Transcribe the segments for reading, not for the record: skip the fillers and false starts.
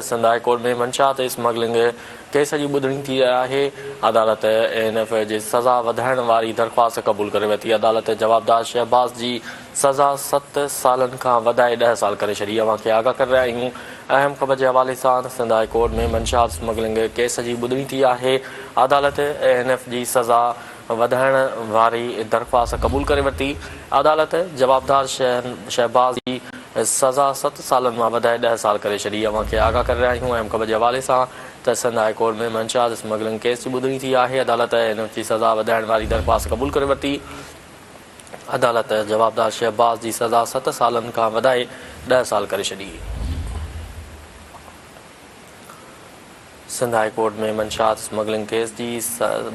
Sindh high court में मंशात smuggling case जी ॿुधणी थी आहे। अदालत ANF जी सज़ा वधाइण वारी दरख़्वास्त क़बूल करे वरिती। अदालत जवाबदार शहबाज़ जी सज़ा 7 सालनि खां वधाए 10 साल करे छॾी। अव्हां खे आगाह करे रहिया आहियूं। अहम ख़बर जे हवाले सां सिंध हाई कोर्ट में मंशात स्मगलिंग केस जी ॿुधणी थी आहे। अदालत ANF जी सज़ा वधाइण वारी दरख़्वास्त क़बूल करे वरिती। अदालत जवाबदार शहबाज़ जी सज़ा 7 सालनि मां वधाए 10 साल करे छॾी। अव्हां खे आगाह करे रहिया आहियूं। अहम ख़बर जे हवाले सां त सिंध हाई कोर्ट में मंशात स्मगलिंग केस जी ॿुधणी थी आहे। अदालत ANF जी सज़ा वधाइण वारी दरख़्वास्त क़बूल करे वरिती। अदालत जवाबदार शहबाज़ जी सज़ा 7 सालनि खां वधाए 10 साल करे छॾी। सिंध हाई कोर्ट में मंशात स्मगलिंग केस जी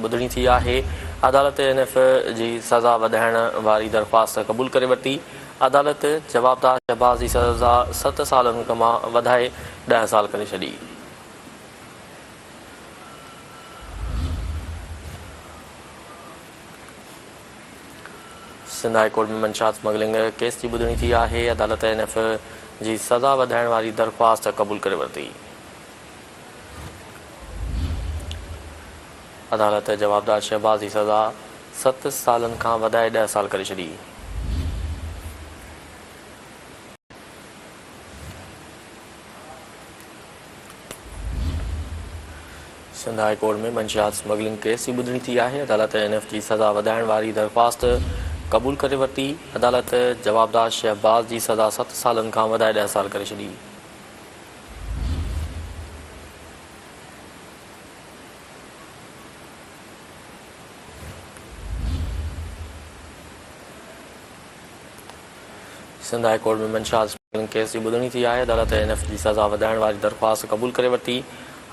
ॿुधणी थी आहे। अदालत ANF जी सज़ा वधाइण वारी दरख़्वास्त क़बूल करे वरिती। अदालत जवाबदार शहबाज़ जी सज़ा 7 सालनि खां वधाए 10 साल करे छॾी। सिंध हाई कोर्ट में मंशात स्मगलिंग केस जी ॿुधणी थी आहे। अदालत ANF जी सज़ा वधाइण वारी दरख़्वास्त क़बूल करे वरिती। अदालत जवाबदार शहबाज़ जी सज़ा 7 सालनि खां वधाए 10 साल करे छॾी। सिंध हाई कोर्ट में मंशियात स्मगलिंग केस जी ॿुधणी थी आहे। अदालत ANF जी सज़ा वधाइण वारी दरख़्वास्त क़बूल करे वरिती। अदालत जवाबदार शहबाज़ जी सज़ा 7 सालनि खां वधाए 10 साल करे छॾी। सिंध हाई कोर्ट में मंशात स्मगलिंग केस जी ॿुधणी थी आहे। अदालत ANF जी सज़ा वधाइण वारी दरख़्वास्त क़बूल करे वरिती।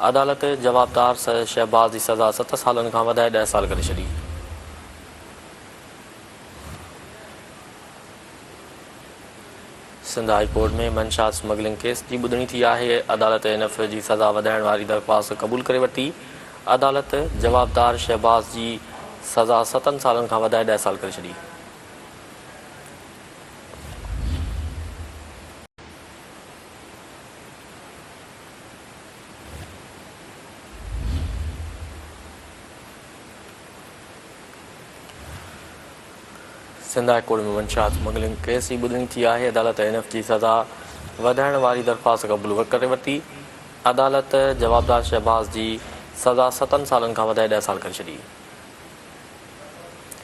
अदालत जवाबदार शहबाज़ जी सज़ा 7 सालनि खां वधाए 10 साल करे छॾी। सिंध हाई कोर्ट में मंशात स्मगलिंग केस जी ॿुधणी थी आहे। अदालत ANF जी सज़ा वधाइण वारी दरख़्वास्त क़बूल करे वरिती। अदालत जवाबदार शहबाज़ जी सज़ा 7 सालनि खां वधाए 10 साल करे छॾी। सिंध हाई कोर्ट में मंशात स्मगलिंग केस जी ॿुधणी थी आहे। अदालत ANF जी सज़ा वधाइण वारी दरख़्वास्त क़बूल करे वरिती। अदालत जवाबदार शहबाज़ जी सज़ा 7 सालनि खां वधाए 10 साल करे छॾी।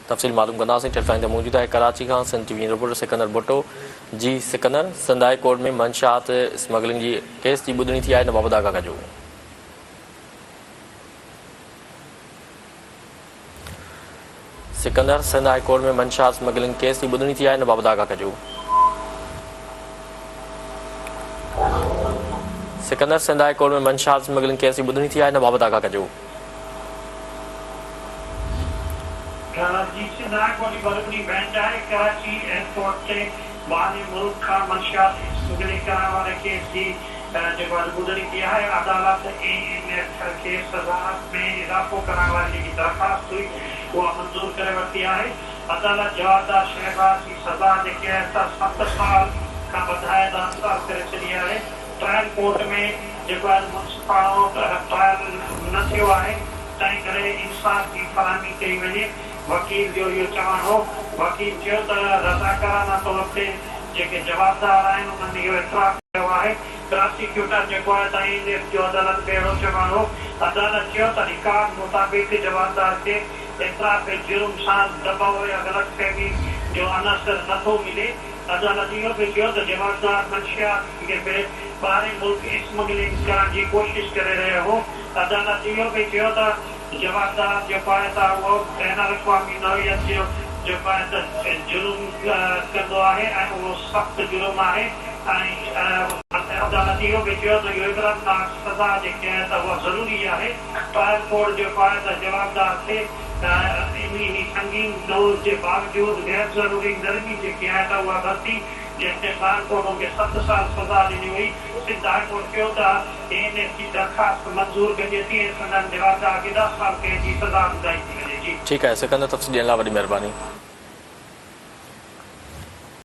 तफ़सील मालूम कंदासीं। टेलीफोन ते मौजूदु आहे कराची खां सिंध TV रिपोर्टर सिकंदर भुट्टो। जी सिकंदर, सिंध हाई कोर्ट में मंशात स्मगलिंग जी केस जी ॿुधणी थी आहे, हिन बाबति आगाह कजो। सिकंदर, सिंध हाई कोर्ट में मंशात स्मगलिंग केस जी ॿुधणी थी आहे, हिन बाबति आगाह कजो। सिकंदर, सिंध हाई कोर्ट में मंशात स्मगलिंग केस जी ॿुधणी थी आहे, हिन बाबति आगाह कजो। जी सिंध हाई कोर्ट जी बरबरी बेंच आहे कराची एयरपोर्ट ते ॿाहिरि मुल्क खां मंशात स्मगलिंग करण वारे केस जी जेको ॿुधणी थी आहे। अदालत ANF खे सज़ा में इज़ाफ़ो करण वारी जेकी दरख़्वास्त हुई उहा मंज़ूर करे वरिती आहे। अदालत जवाबदार शहबाज़ जी सज़ा जेकी आहे 7 साल खां वधाए 10 साल करे छॾी आहे। ट्रायल कोर्ट में जेको आहे मुंसिपाणो ट्रायल न थियो आहे, तंहिं करे इंसाफ़ जी फरहमी कई वञे। वकील जो इहो चवणु हो। वकील चयो त रज़ाकाराना तौर ते जेके जवाबदार आहिनि उन्हनि इहो इतराफ़ कयो आहे। प्रोसिक्यूटर जेको आहे त ANF जो अदालत में अहिड़ो चवणु हो। अदालत चयो त रिकॉर्ड मुताबिक़ जवाबदार खे इतराफ़ जुर्म सां दबाव या ग़लतफ़हमी जो अनसर नथो मिले। अदालत इहो बि चयो त जवाबदार मंशियात खे ॿाहिरि मुल्क स्मगलिंग करण जी कोशिशि करे रहियो हो। अदालत इहो बि चयो त जवाबदार जेको आहे त उहो बैन अक़वामी नौइयत जो जेको आहे त जुर्म कंदो आहे ऐं उहो सख़्तु जुर्म आहे। ऐं अदालत इहो बि चयो त इहो इबरतनाक सज़ा जेकी आहे त उहा ज़रूरी आहे। ट्रायल कोर्ट जेको आहे त जवाबदार खे इन संगीन डोज़ जे बावजूदि गैर ज़रूरी नरमी जेकी आहे त उहा वरिती, जंहिंते ट्रायल कोर्ट उनखे 7 साल सज़ा ॾिनी हुई। सिंध हाई कोर्ट चयो त ANF जी दरख़्वास्त मंज़ूर कजे थी ऐं संदन जवाबदार खे 10 साल कैद जी सज़ा ॿुधाई थी वञे। जी ठीकु आहे सिकंदर, तफ़सील ॾियण लाइ वॾी महिरबानी।